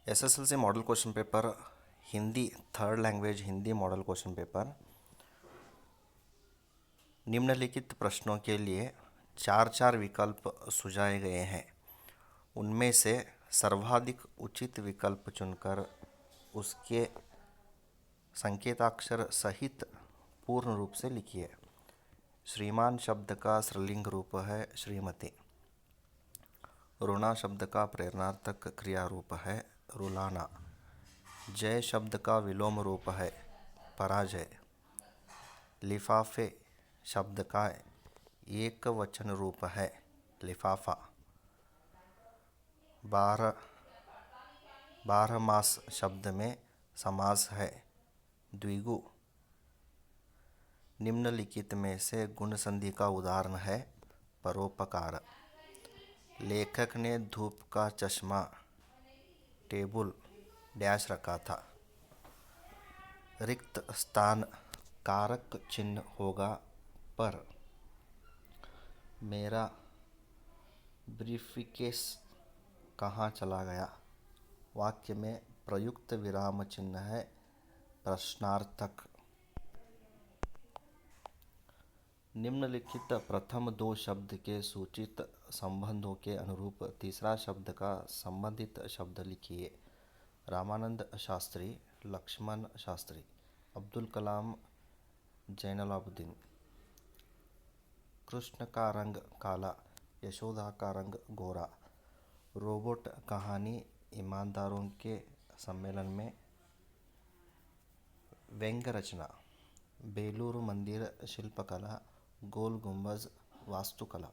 SSLC model question paper Hindi third language Hindi model question paper निम्नलिखित प्रश्नों के लिए चार चार विकल्प सुझाए गए हैं। उनमें से सर्वाधिक उचित विकल्प चुनकर उसके संकेताक्षर सहित पूर्ण रूप से लिखिए। श्रीमान शब्द का स्त्रीलिंग रूप है श्रीमती। रुणा शब्द का प्रेरणार्थक क्रिया रूप है रुलाना। जय शब्द का विलोम रूप है पराजय। लिफाफे शब्द का एक वचन रूप है लिफाफा। बारह मास शब्द में समास है द्विगु। निम्नलिखित में से गुण संधि का उदाहरण है परोपकार। लेखक ने धूप का चश्मा टेबल डैश रखा था। रिक्त स्थान कारक चिन्ह होगा पर। मेरा ब्रीफकेस कहाँ चला गया। वाक्य में प्रयुक्त विराम चिन्ह है प्रश्नार्थक। निम्नलिखित प्रथम दो शब्द के सूचित संबंधों के अनुरूप तीसरा शब्द का संबंधित शब्द लिखिए। रामानंद शास्त्री, लक्ष्मण शास्त्री, अब्दुल कलाम, जैनुलाब्दीन। कृष्ण का रंग काला, यशोदा का रंग गोरा। रोबोट कहानी ईमानदारों के सम्मेलन में। व्यंग्य रचना बेलूर मंदिर शिल्पकला, गोल गुंबज वास्तुकला।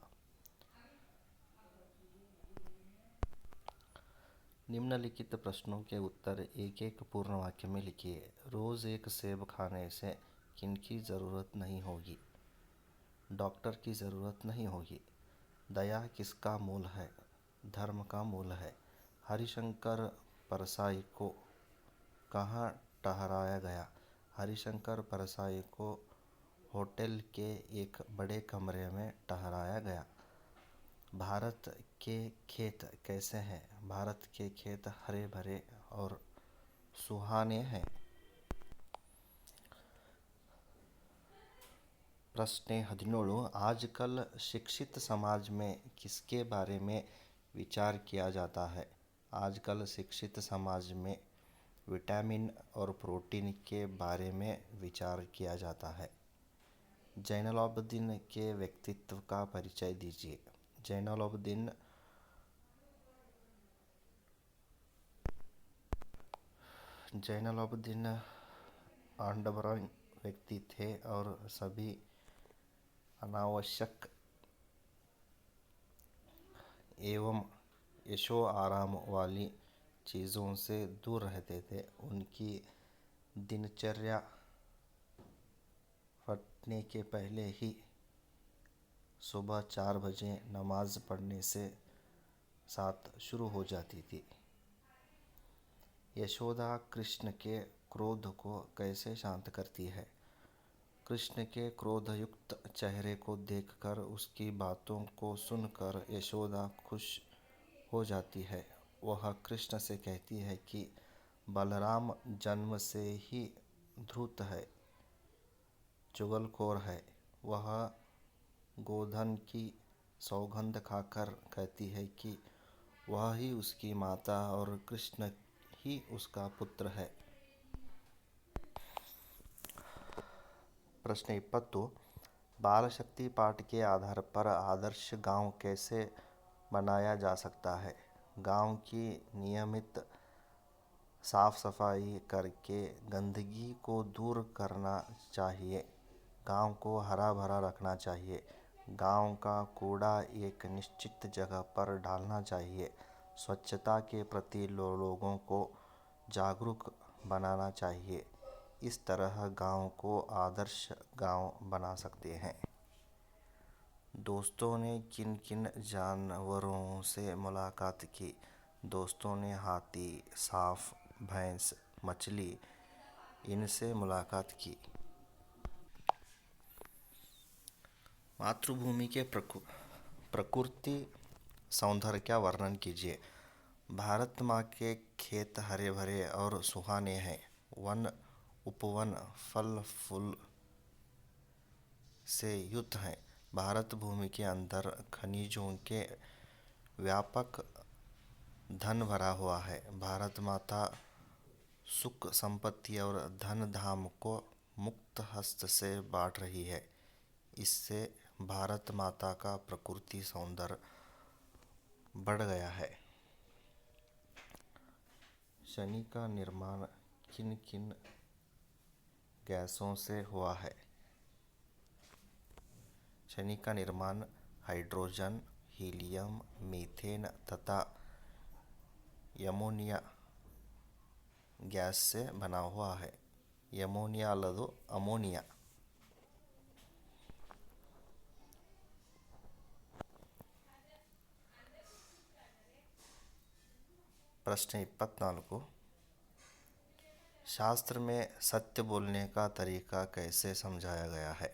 निम्नलिखित प्रश्नों के उत्तर एक एक पूर्ण वाक्य में लिखिए। रोज़ एक सेब खाने से किनकी ज़रूरत नहीं होगी। डॉक्टर की ज़रूरत नहीं होगी। दया किसका मूल है। धर्म का मूल है। हरिशंकर परसाई को कहाँ ठहराया गया। हरिशंकर परसाई को होटल के एक बड़े कमरे में ठहराया गया। भारत के खेत कैसे हैं। भारत के खेत हरे भरे और सुहाने हैं। प्रश्न 17 आजकल शिक्षित समाज में किसके बारे में विचार किया जाता है। आजकल शिक्षित समाज में विटामिन और प्रोटीन के बारे में विचार किया जाता है। जैनुलाब्दीन के व्यक्तित्व का परिचय दीजिए। जैनुलाब्दीन आडंबरहीन व्यक्ति थे और सभी अनावश्यक एवं ऐशो आराम वाली चीज़ों से दूर रहते थे। उनकी दिनचर्या फटने के पहले ही सुबह 4 बजे नमाज पढ़ने से साथ शुरू हो जाती थी। यशोदा कृष्ण के क्रोध को कैसे शांत करती है। कृष्ण के क्रोधयुक्त चेहरे को देखकर उसकी बातों को सुनकर यशोदा खुश हो जाती है। वह कृष्ण से कहती है कि बलराम जन्म से ही धूर्त है, चुगलखोर है। वह गोधन की सौगंध खाकर कहती है कि वह ही उसकी माता और कृष्ण ही उसका पुत्र है। प्रश्न 20 बाल शक्ति पाठ के आधार पर आदर्श गांव कैसे बनाया जा सकता है। गांव की नियमित साफ सफाई करके गंदगी को दूर करना चाहिए। गांव को हरा भरा रखना चाहिए। गांव का कूड़ा एक निश्चित जगह पर डालना चाहिए। स्वच्छता के प्रति लोगों को जागरूक बनाना चाहिए। इस तरह गांव को आदर्श गांव बना सकते हैं। दोस्तों ने किन किन जानवरों से मुलाकात की। दोस्तों ने हाथी, सांप, भैंस, मछली इनसे मुलाकात की। मातृभूमि के प्रकृति सौंदर्य का वर्णन कीजिए। भारत माँ के खेत हरे भरे और सुहाने हैं। वन उपवन फल फूल से युक्त हैं। भारत भूमि के अंदर खनिजों के व्यापक धन भरा हुआ है। भारत माता सुख संपत्ति और धन धाम को मुक्त हस्त से बांट रही है। इससे भारत माता का प्रकृति सौंदर्य बढ़ गया है। शनि का निर्माण किन किन गैसों से हुआ है? शनि का निर्माण हाइड्रोजन, हीलियम, मीथेन तथा यमोनिया गैस से बना हुआ है। यमोनिया अಲ್ಲದು अमोनिया। प्रश्न 24 शास्त्र में सत्य बोलने का तरीका कैसे समझाया गया है?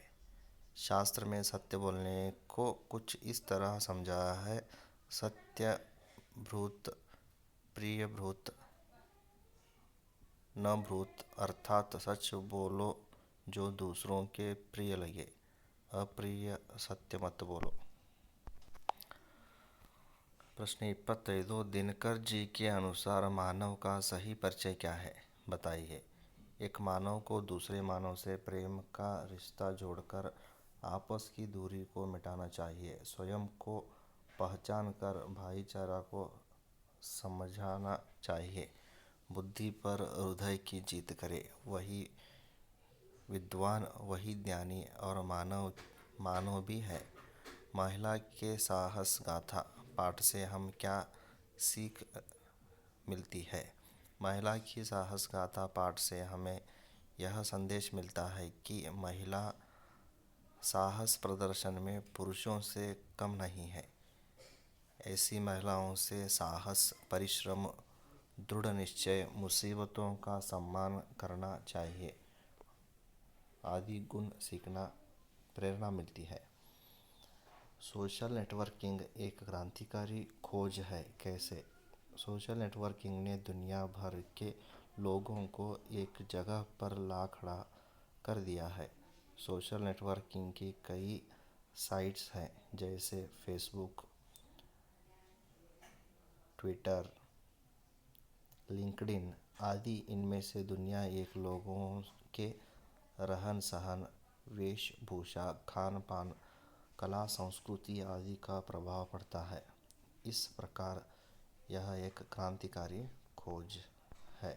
शास्त्र में सत्य बोलने को कुछ इस तरह समझाया है। सत्य भ्रूत प्रिय भ्रूत न भ्रूत, अर्थात सच बोलो जो दूसरों के प्रिय लगे, अप्रिय सत्य मत बोलो। प्रश्न 25 दिनकर जी के अनुसार मानव का सही परिचय क्या है? बताइए। एक मानव को दूसरे मानव से प्रेम का रिश्ता जोड़कर आपस की दूरी को मिटाना चाहिए। स्वयं को पहचान कर भाईचारा को समझाना चाहिए। बुद्धि पर हृदय की जीत करे, वही विद्वान, वही ज्ञानी और मानव भी है। महिला के साहस गाथा पाठ से हम क्या सीख मिलती है? महिला की साहस गाथा पाठ से हमें यह संदेश मिलता है कि महिला साहस प्रदर्शन में पुरुषों से कम नहीं है। ऐसी महिलाओं से साहस, परिश्रम, दृढ़ निश्चय, मुसीबतों का सम्मान करना चाहिए आदि गुण सीखना प्रेरणा मिलती है। सोशल नेटवर्किंग एक क्रांतिकारी खोज है। कैसे? सोशल नेटवर्किंग ने दुनिया भर के लोगों को एक जगह पर ला खड़ा कर दिया है। सोशल नेटवर्किंग की कई साइट्स हैं जैसे फेसबुक, ट्विटर, लिंक्डइन आदि। इनमें से दुनिया एक लोगों के रहन सहन, वेशभूषा, खान पान, कला संस्कृति आदि का प्रभाव पड़ता है। इस प्रकार यह एक क्रांतिकारी खोज है।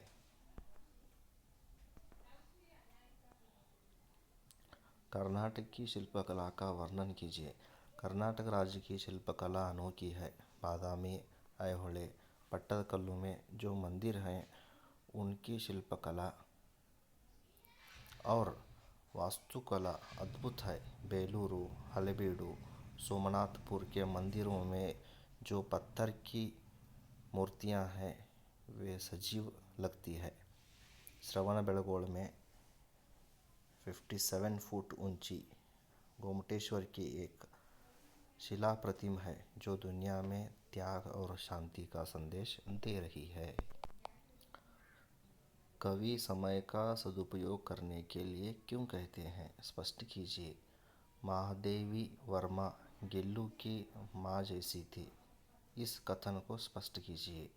कर्नाटक की शिल्पकला का वर्णन कीजिए। कर्नाटक राज्य की शिल्पकला अनोखी है। बादामी, ऐहोळे, पट्टदकल्लु में जो मंदिर हैं उनकी शिल्पकला और वास्तुकला अद्भुत है। बेलूरू, हलेबीडु, सोमनाथपुर के मंदिरों में जो पत्थर की मूर्तियां हैं वे सजीव लगती है। श्रवणबेळगोळ में 57 फुट ऊंची गोमटेश्वर की एक शिला प्रतिमा है जो दुनिया में त्याग और शांति का संदेश दे रही है। कवि समय का सदुपयोग करने के लिए क्यों कहते हैं? स्पष्ट कीजिए। महादेवी वर्मा गिल्लू की माँ जैसी थी। इस कथन को स्पष्ट कीजिए।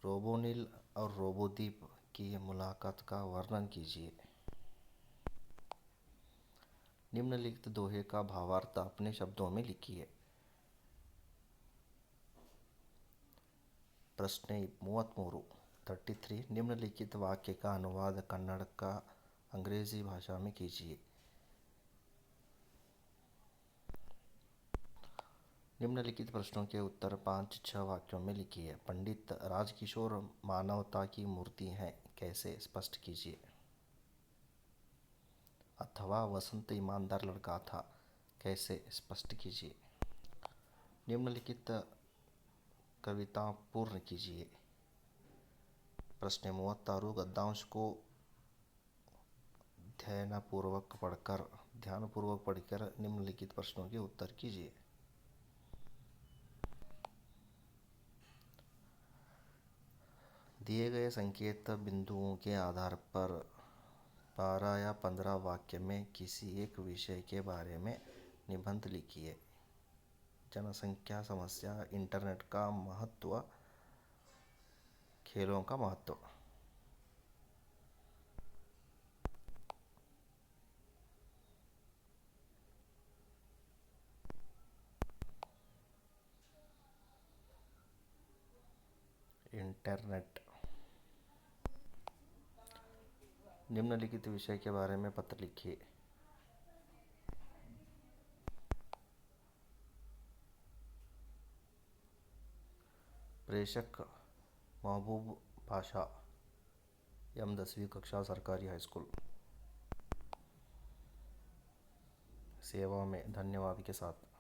रोबोनिल और रोबोद्वीप की मुलाकात का वर्णन कीजिए। निम्नलिखित दोहे का भावार्थ अपने शब्दों में लिखिए। प्रश्न 33 निम्नलिखित वाक्य का अनुवाद कन्नड़ का अंग्रेजी भाषा में कीजिए। निम्नलिखित प्रश्नों के उत्तर 5-6 वाक्यों में लिखिए। पंडित राजकिशोर मानवता की मूर्ति हैं। कैसे? स्पष्ट कीजिए। अथवा वसंत ईमानदार लड़का था। कैसे? स्पष्ट कीजिए। निम्नलिखित कविता पूर्ण कीजिए। प्रश्न 36 गद्यांश को ध्यानपूर्वक पढ़कर निम्नलिखित प्रश्नों के उत्तर कीजिए। दिए गए संकेत बिंदुओं के आधार पर 12 या 15 वाक्य में किसी एक विषय के बारे में निबंध लिखिए। जनसंख्या समस्या, इंटरनेट का महत्व, खेलों का महत्व। इंटरनेट। निम्नलिखित विषय के बारे में पत्र लिखिए। प्रेषक महबूब पाशा, एम 10वीं कक्षा, सरकारी हाई स्कूल। सेवा में धन्यवाद के साथ।